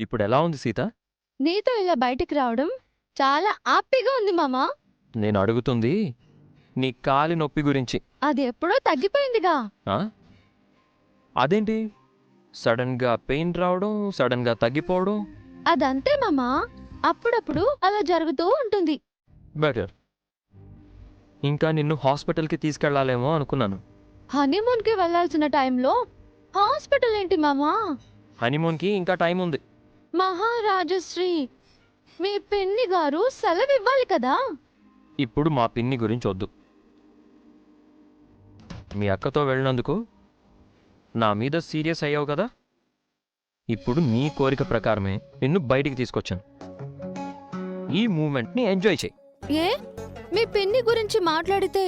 ఇప్పుడెలా ఉంది సీత? నీతో ఇలా బయటికి రావడం చాలా హ్యాపీగా ఉంది మామా. నేను అడుగుతుంది నీ కాలి నొప్పి గురించి. అది ఎప్పుడో తగ్గిపోయిందిగా. ఆ? అదేంటి సడన్గా పెయిన్ రావడం, సడన్గా తగ్గిపోవడం? అదంతే మామా, అప్పుడప్పుడు అలా జరుగుతూ ఉంటుంది. బెటర్. ఇంకా నిన్ను హాస్పిటల్కి తీసుకెళ్లాలేమో అనుకున్నాను. హనీమూన్కి వెళ్ళాల్సిన టైంలో హాస్పిటల్ ఏంటి మామా? హనీమూన్కి ఇంకా టైం ఉంది. మహారాజశ్రీ, మీ పిన్ని గారు సెలవు ఇవ్వాలి కదా. ఇప్పుడు మా పిన్ని గురించి వద్దు. మీ అక్కతో వెళ్ళినందుకు నా మీద సీరియస్ అయ్యావు కదా, ఇప్పుడు నీ కోరిక ప్రకారమే నిన్ను బయటికి తీసుకొచ్చాను. ఈ మూమెంట్ని ఎంజాయ్ చేయి. ఏ, మీ పిన్ని గురించి మాట్లాడితే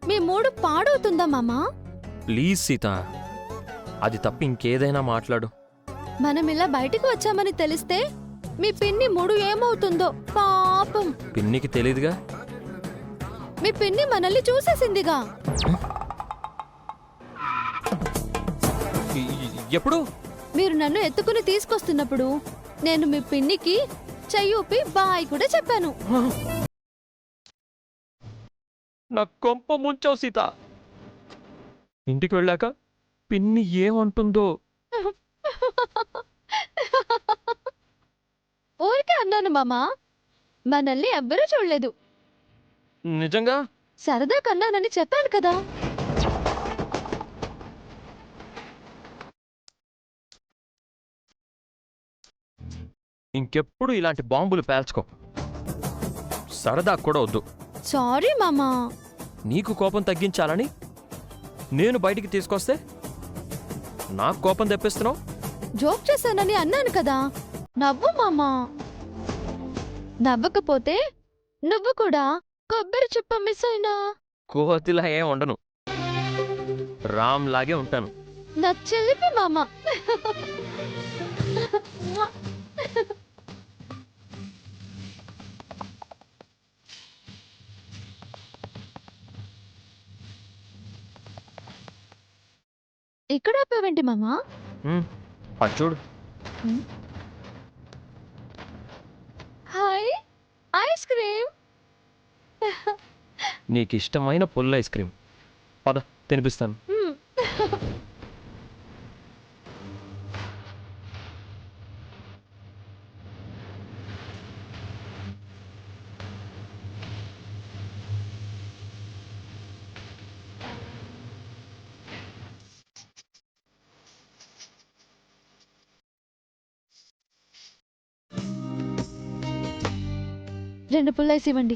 మీ మూడు పాడవుతుందా మామా? ప్లీజ్ సీత, అది తప్ప ఇంకేదైనా మాట్లాడు. మనం ఇలా బయటికి వచ్చామని తెలిస్తే మీ పిన్ని మూడు ఏమవుతుందో పాపం. పిన్నికి తెలీదుగా. మీ పిన్ని మనల్ని చూసేసిందిగా. ఎప్పుడు? మీరు నన్ను ఎత్తుకుని తీసుకొస్తున్నప్పుడు నేను మీ పిన్నికి చెయ్యూపి బాయ్ కూడా చెప్పాను. నా కొంప ముంచావు సీత. ఇంటికి వెళ్ళాక పిన్ని ఏమంటుందో. ఊరికే అన్నాను మామా, మనల్ని ఎవ్వరూ చూడలేదు. నిజంగా? సరదా కన్నానని చెప్పాను కదా. ఇంకెప్పుడు ఇలాంటి బాంబులు పేల్చుకో. సరదా కూడా వద్దు. సారీ మామా. నీకు కోపం తగ్గించాలని నేను బయటికి తీసుకొస్తే నాకు కోపం తెప్పిస్తున్నావు. జోక్ చేశానని అన్నాను కదా, నవ్వు మామా. నవ్వకపోతే నువ్వు కూడా కొబ్బరి చిప్ప మిస్ అయినా. కోతిలా ఏం ఉండను, రామ్ లాగే ఉంటాను. నా చెల్లిపి మామా. ఇక్కడ ఆపావేంటి మామా? అది చూడు. Hi, ice cream. నీకు ఇష్టమైన పుల్ల ఐస్ క్రీమ్. పద తినిపిస్తాను. రెండు పుల్లైస్ ఇవ్వండి.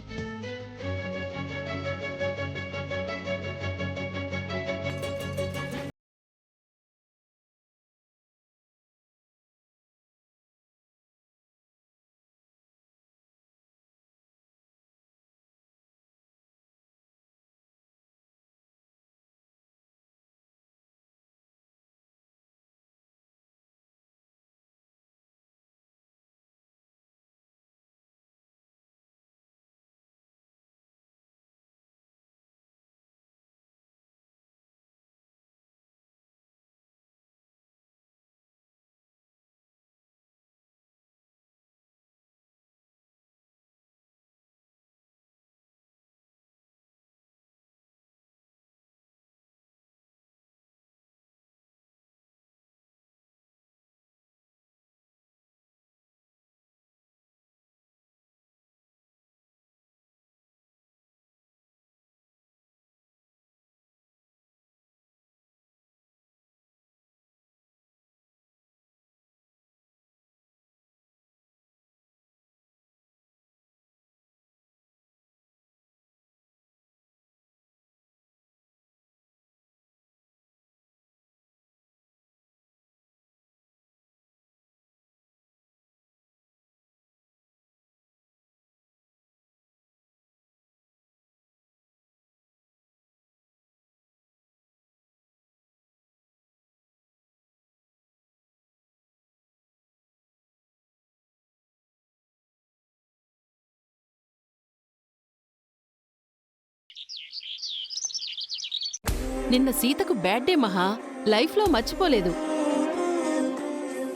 నిన్న సీతకు బ్యాడ్ డే మహా, లైఫ్లో మర్చిపోలేదు.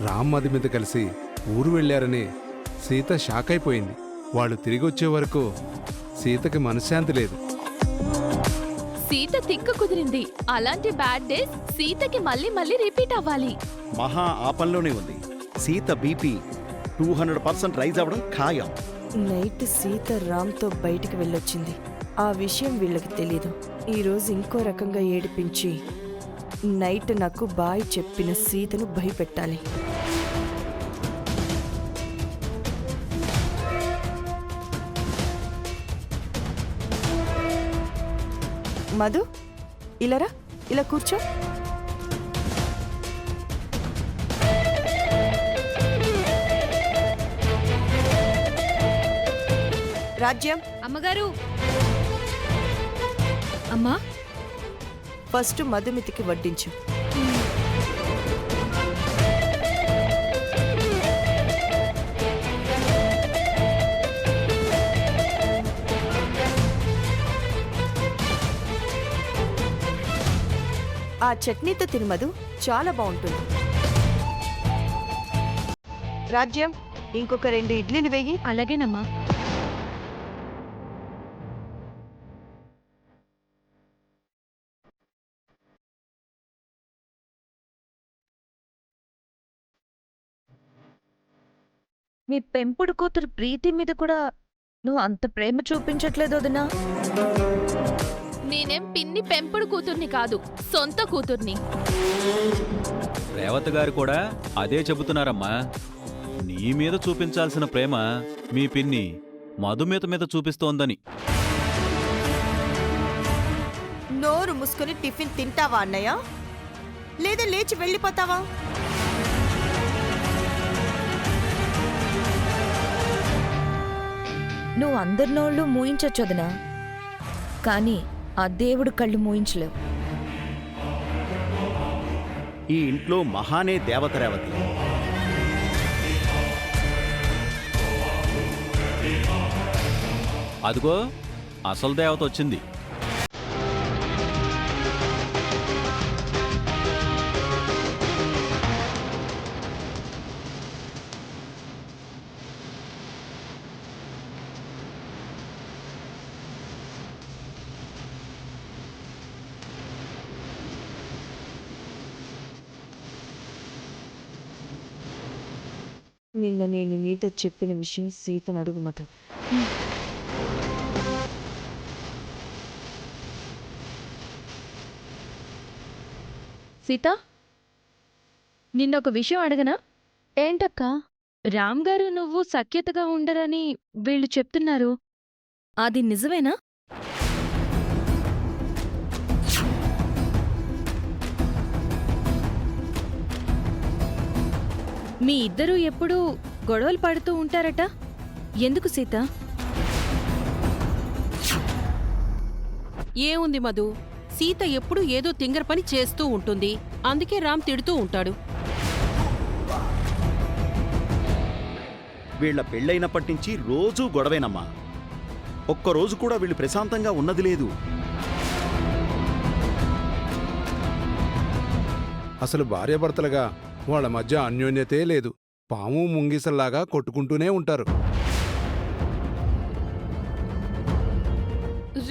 రామ్ మది మీద కలిసి ఊరు వెళ్ళారని సీత షాక్ అయిపోయింది. వాళ్ళు తిరిగి వచ్చే వరకు సీతకి మనశ్శాంతి లేదు. సీత తిక్క కుదిరింది. అలాంటి బ్యాడ్ డేస్ సీతకి మళ్ళీ మళ్ళీ రిపీట్ అవ్వాలి. మహా ఆపంలోనే ఉంది. సీత బీపీ 200% రైజ్ అవ్వడం ఖాయం. నైట్ సీత రామ్తో బయటికి వెళ్ళొచ్చింది. ఆ విషయం వీళ్ళకి తెలీదు. ఈరోజు ఇంకో రకంగా ఏడిపించి నైట్ నాకు బాయ్ చెప్పిన సీతను భయపెట్టాలి. మధు, ఇలారా, ఇలా కూర్చో. రాజ్యం, అమ్మగారు. అమ్మా, ఫస్ట్ మధుమితికి వడ్డించు. ఆ చట్నీతో తిను మధు, చాలా బాగుంటుంది. రాజ్యం, ఇంకొక 2 ఇడ్లీలు వేయి. అలాగేనమ్మా. మీ పెంపుడు కూతురు ప్రీతి మీద కూడా నువ్వు అంత ప్రేమ చూపించట్లేదు వదినా. నేనేం పిన్ని పెంపుడు కూతుర్ని కాదు, సొంత కూతుర్ని. రేవతి గారు కూడా అదే చెబుతున్నారమ్మా. నీ మీద చూపించాల్సిన ప్రేమ మీ పిన్ని మధుమిత మీద చూపిస్తోందని. నోరు మూసుకొని టిఫిన్ తింటావా అన్నయ్య, లేదా లేచి వెళ్ళిపోతావా? నువ్వు అందరి నోళ్ళు మూయించొచ్చు వదినా, కానీ ఆ దేవుడు కళ్ళు మూయించలేవు. ఈ ఇంట్లో మహానే దేవత రేవతి. అదిగో అసలు దేవత వచ్చింది. నిన్న నేను నీతో చెప్పిన విషయం సీతను అడుగు మధు. సీత, నిన్నొక విషయం అడగనా? ఏంటక్క? రామ్ గారు నువ్వు సఖ్యతగా ఉండరని వీళ్ళు చెప్తున్నారు. అది నిజమేనా? మీ ఇద్దరూ ఎప్పుడూ గొడవలు పడుతూ ఉంటారట. ఎందుకు సీత? ఏముంది మధు, సీత ఎప్పుడు ఏదో తింగర పని చేస్తూ ఉంటుంది. అందుకే రామ్ తిడుతూ ఉంటాడు. వీళ్ల పెళ్ళైనప్పటి నుంచి రోజూ గొడవేనమ్మా. ఒక్కరోజు కూడా వీళ్ళు ప్రశాంతంగా ఉన్నది లేదు. అసలు భార్యాభర్తలుగా వాళ్ళ మధ్య అన్యోన్యతే లేదు. పాము ముంగిసల్లాగా కొట్టుకుంటూనే ఉంటారు.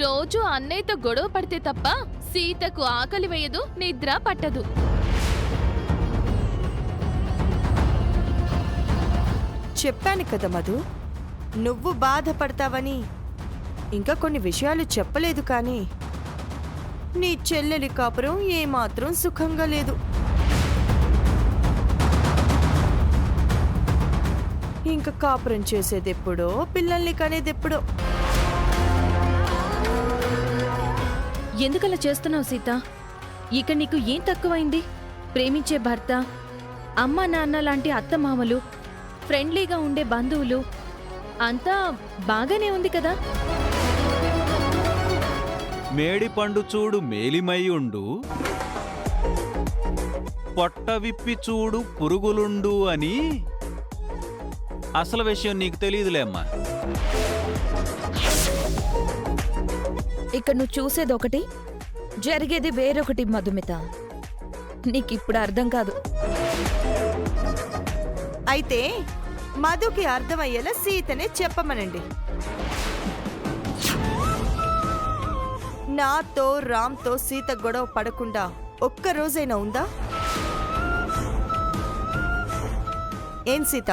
రోజు అన్నయ్యతో గొడవ పడితే తప్ప సీతకు ఆకలి వేయదు, నిద్ర పట్టదు. చెప్పాను కదా మధు, నువ్వు బాధపడతావని. ఇంకా కొన్ని విషయాలు చెప్పలేదు కానీ నీ చెల్లెలి కాపురం ఏమాత్రం సుఖంగా లేదు. ఇంకా కాపురం చేసేదెప్పుడో, పిల్లల్ని కనేదెప్పుడో. ఎందుకలా చేస్తున్నావు సీత? ఇక నీకు ఏం తక్కువైంది? ప్రేమించే భర్త, అమ్మ నాన్న లాంటి అత్తమామలు, ఫ్రెండ్లీగా ఉండే బంధువులు అంతా బాగానే ఉంది కదా. మేడి పండు చూడు మేలిమయ్యుండు, పొట్ట విప్పి చూడు పురుగులుండు అని అసలు విషయం నీకు తెలియదులేమ్మా. ఇక్కడ నువ్వు చూసేది ఒకటి, జరిగేది వేరొకటి మధుమిత. నీకిప్పుడు అర్థం కాదు. అయితే మధుకి అర్థమయ్యేలా సీతనే చెప్పమనండి. నాతో రామ్తో సీత గొడవ పడకుండా ఒక్క రోజైనా ఉందా? ఏం సీత,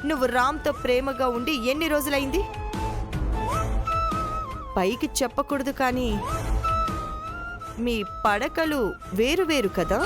నువ్వు రామ్తో ప్రేమగా ఉండి ఎన్ని రోజులైంది? పైకి చెప్పకూడదు కానీ మీ పడకలు వేరు వేరు కదా?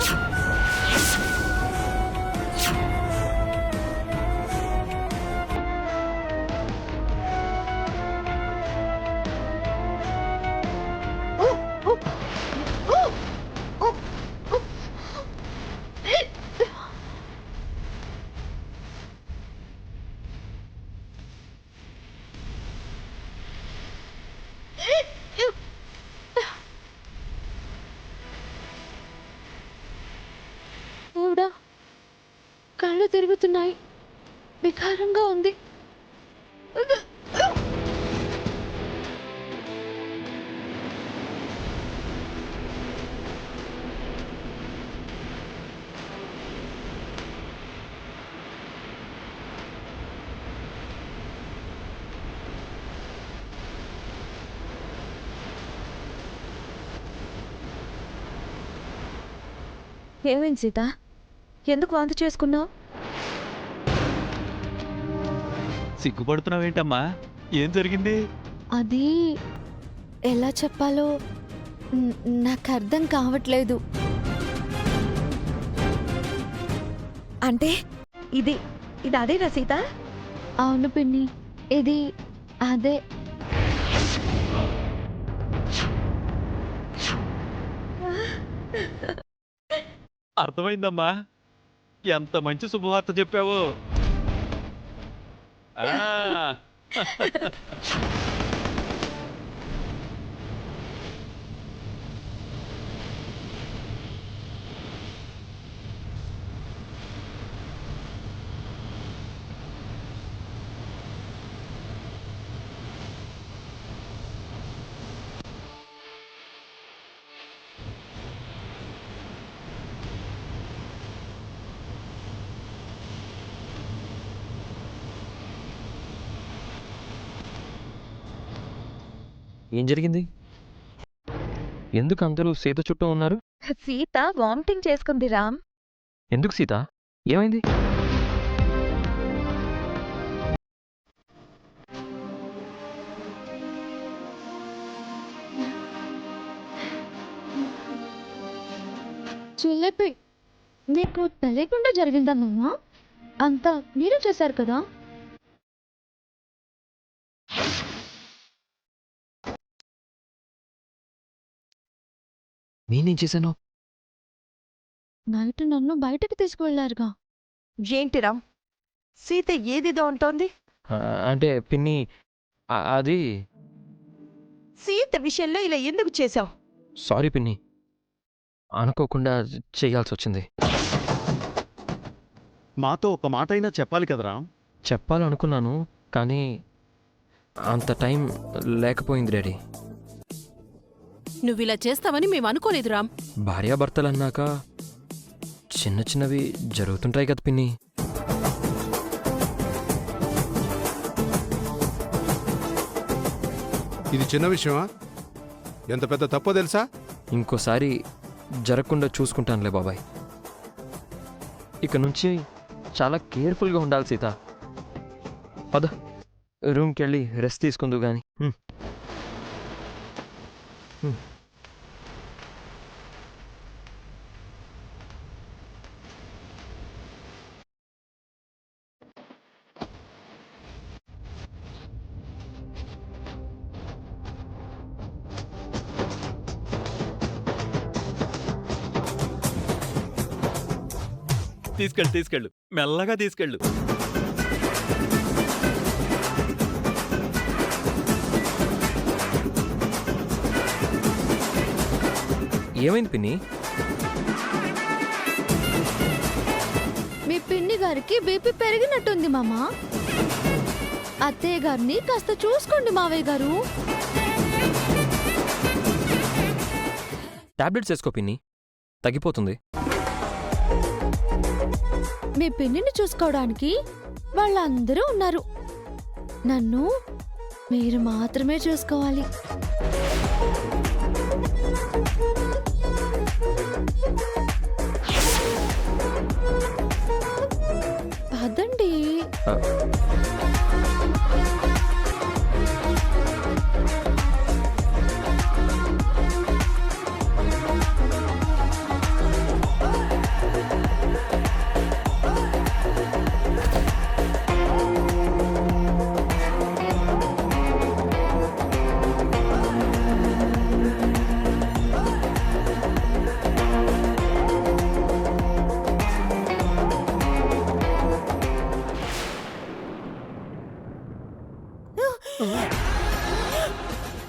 దేవుడా, కళ్ళు తిరుగుతున్నాయి, వికారంగా ఉంది. ఏమైంది సీత? ఎందుకు వాంతి చేసుకున్నావు? సిగ్గుపడుతున్నావేంటమ్మా? ఏం జరిగింది? అది ఎలా చెప్పాలో నాకు అర్థం కావట్లేదు. అంటే ఇది ఇది అదేనా సీత? అవును పిన్ని, ఇది అదే. అర్థమైందమ్మా, ఎంత మంచి శుభవార్త చెప్పావు. ఏం జరిగింది? ఎందుకు అందరూ సీత చుట్టూ ఉన్నారు? సీత వామిటింగ్ చేసుకుంది రామ్. ఎందుకు సీత? ఏమైంది? చిల్లపి, నీకు తెలియకుండా జరిగిందమ్మా. అంతా మీరే చేశారు కదా? నేనేం చేశాను? నైట్ నన్ను బయటకు తీసుకువెళ్ళారుగా. ఏంటి రామ్, సీత ఏదిదో అంటోంది? అంటే పిన్ని, అది సీత విషయంలో ఇలా ఎందుకు చేశావు? సారీ పిన్ని, అనుకోకుండా చేయాల్సి వచ్చింది. మాతో ఒక మాట అయినా చెప్పాలి కదరా. చెప్పాలనుకున్నాను, కానీ అంత టైం లేకపోయింది డాడీ. నువ్విలా చేస్తావని మేము అనుకోలేదు రామ్. భార్యాభర్తలు అన్నాక చిన్న చిన్నవి జరుగుతుంటాయి కదా పిన్ని. ఇది చిన్న విషయమా? ఎంత పెద్ద తప్పో తెలుసా? ఇంకోసారి జరగకుండా చూసుకుంటానులే బాబాయ్. ఇక నుంచి చాలా కేర్ఫుల్గా ఉండాలి సీత. పద, రూమ్కి వెళ్ళి రెస్ట్ తీసుకుందు కానీ. తీసుకెళ్ళు, మెల్లగా తీసుకెళ్ళు. ఏమైంది పిన్ని? మీ పిన్ని గారికి బీపీ పెరిగినట్టుంది మామా. అత్తయ్య గారిని కాస్త చూసుకోండి మావయ్య గారు. టాబ్లెట్స్ వేసుకో పిన్ని, తగ్గిపోతుంది. మీ పిన్నిని చూసుకోవడానికి వాళ్ళందరూ ఉన్నారు. నన్ను మీరు మాత్రమే చూసుకోవాలి. పదండి.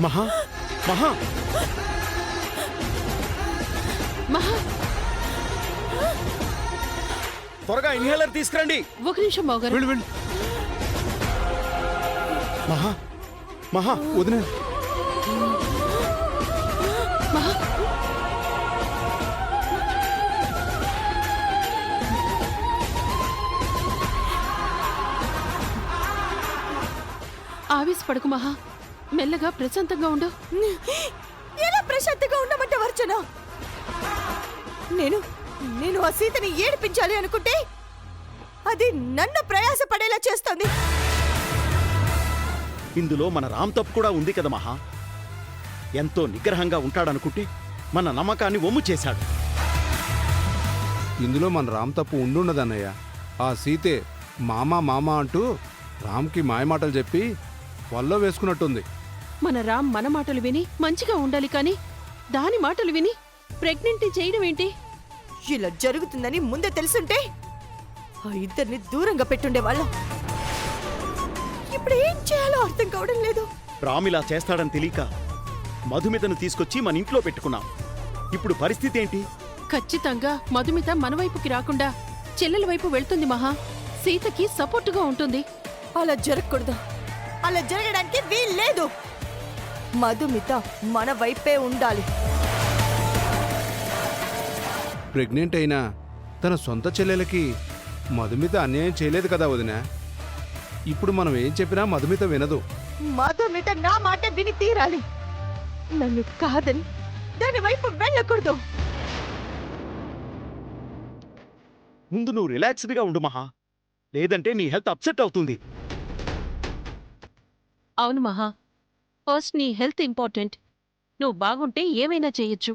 మహా మహా మహా, త్వరగా ఇన్హేలర్ తీసుకురండి. ఒక నిమిషం బావగారు. వెళ్ళు వెళ్ళు. మహా మహా వదిన మహా, ఆవేశపడకు మహా, మెల్లగా ప్రశాంతంగా ఉండు. ఎలా ప్రశాంతంగా ఉండమంటే వర్చన? నేను నేను ఆ సీతని ఏడిపించాలి అనుకుంటే అది నన్ను ప్రయాసపడేలా చేస్తోంది. ఇందులో మన రామ్ తప్పు కూడా ఉంది కదా మహా. ఎంతో నిగ్రహంగా ఉంటాడనుకుంటే మన నమ్మకాన్ని వమ్ము చేశాడు. ఇందులో మన రామ్ తప్పు ఉండుండదన్నయ్య. ఆ సీతే మామా మామా అంటూ రామ్కి మాయమాటలు చెప్పి వల్లో వేసుకున్నట్టుంది. మన రామ్ మన మాటలు విని మంచిగా ఉండాలి కానీ దాని మాటలు విని ప్రెగ్నెంట్ చేయడం ఏంటి? ఇలా జరుగుతుందని ముందే తెలుసుంటే ఆ ఇద్దరిని దూరంగా పెట్టుండేవాళ్ళం. ఇప్పుడు ఏం చేయాలో అర్థం కావడం లేదు. రామ్ ఇలా చేస్తాడని తెలియక మధుమితను తీసుకొచ్చి మన ఇంట్లో పెట్టుకున్నాం. ఇప్పుడు పరిస్థితి ఏంటి? ఖచ్చితంగా మధుమిత మన వైపుకి రాకుండా చెల్లెల వైపు వెళ్తుంది మహా. సీతకి సపోర్టుగా ఉంటుంది. అలా జరగకూడదు. అలా జరగడానికి వీల్లేదు. మధుమిత మన వైపే ఉండాలి. ప్రెగ్నెంట్ అయినా తన సొంత చెల్లెలకి మధుమిత అన్యాయం చేయలేదు కదా వదిన. ఇప్పుడు మనం ఏం చెప్పినా మధుమిత వినదు. మధుమిత నా మాట విని తీరాలి. నన్ను కాదని దాని వైపు వెళ్ళకూడదు. ముందు నువ్వు రిలాక్స్డ్గా ఉండు మహా, లేదంటే నీ హెల్త్ అప్సెట్ అవుతుంది. అవును మహా, ఫస్ట్ నీ హెల్త్ ఇంపార్టెంట్. నువ్వు బాగుంటే ఏమైనా చేయొచ్చు.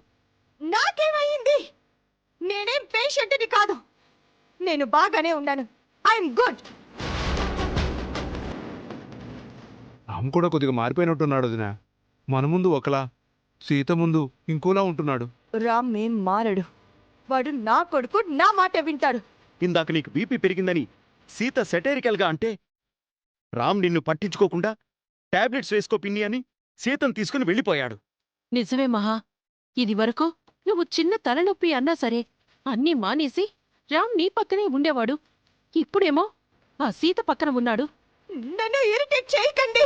నాకేమైంది? నేనేం పేషెంట్ని కాదు. నేను బాగానే ఉన్నాను. I'm good. రామ్ కూడా కొద్దిగా మారిపోయినట్టున్నాడు వదిన. మన ముందు ఒకలా, సీత ముందు ఇంకోలా ఉంటున్నాడు. రామ్ ఏం మారడు. వాడు నా కొడుకు, నా మాట వింటాడు. ఇందాక నీకు బీపీ పెరిగిందని సీత సెటైరికల్గా అంటే రామ్ నిన్ను పట్టించుకోకుండా టాబ్లెట్స్ వేసుకో పిన్ని అని సీతను తీసుకుని వెళ్ళిపోయాడు. నిజమే మహా, ఇది వరకు నువ్వు చిన్న తలనొప్పి అన్నా సరే అన్నీ మానేసి రామ్ నీ పక్కనే ఉండేవాడు. ఇప్పుడేమో ఆ సీత పక్కన ఉన్నాడు. నన్ను ఇరిటేట్ చేయకండి.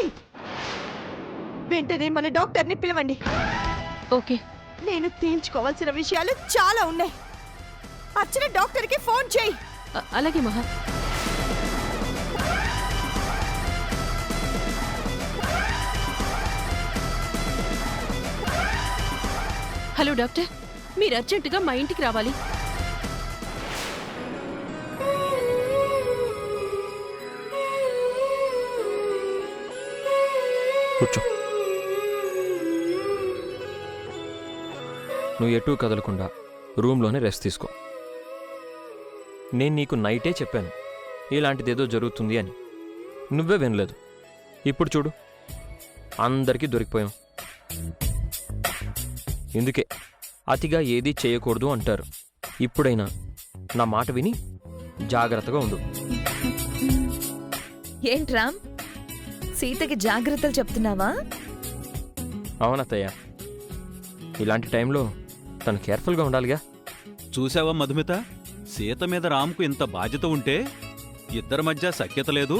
వెంటనే మన డాక్టర్ని పిలవండి. ఓకే. నేను తేల్చుకోవాల్సిన విషయాలు చాలా ఉన్నాయి. అర్చన డాక్టర్కి ఫోన్ చేయి. అలాగే మహా. హలో డాక్టర్, మీరు అర్జెంటుగా మా ఇంటికి రావాలి. కూర్చో. నువ్వు ఎటూ కదలకుండా రూమ్లోనే రెస్ట్ తీసుకో. నేను నీకు నైటే చెప్పాను ఇలాంటిదేదో జరుగుతుంది అని. నువ్వే వినలేదు. ఇప్పుడు చూడు, అందరికీ దొరికిపోయాం. ఇందుకే అతిగా ఏదీ చేయకూడదు అంటారు. ఇప్పుడైనా నా మాట విని జాగ్రత్తగా ఉండు. ఏంట్రామ్, సీతకి జాగ్రత్తలు చెప్తున్నావా? అవునత్తయ్య, ఇలాంటి టైంలో తను కేర్ఫుల్గా ఉండాలిగా. చూసావా మధుమిత, సీత మీద రామ్కు ఇంత బాధ్యత ఉంటే ఇద్దరి మధ్య సఖ్యత లేదు,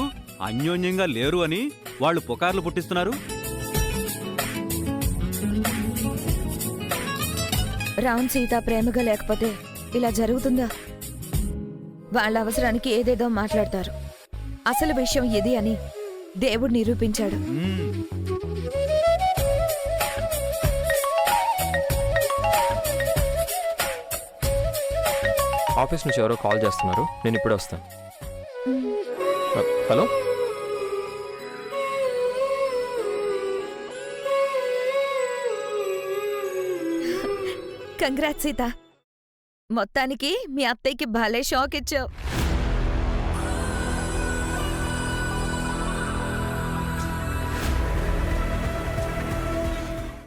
అన్యోన్యంగా లేరు అని వాళ్ళు పుకార్లు పుట్టిస్తున్నారు. రామ్ సీత ప్రేమగా లేకపోతే ఇలా జరుగుతుందా? వాళ్ళ అవసరానికి ఏదేదో మాట్లాడతారు. అసలు విషయం ఇది అని దేవుడు నిరూపించాడు. మ్మ్. ఆఫీస్ నుంచి ఎవరో కాల్ చేస్తున్నారు, నేను ఇప్పుడే వస్తాను. హలో, కంగ్రాట్స్ సీత, మొత్తానికి మీ అత్తయ్యకి భలే షాక్ ఇచ్చావు.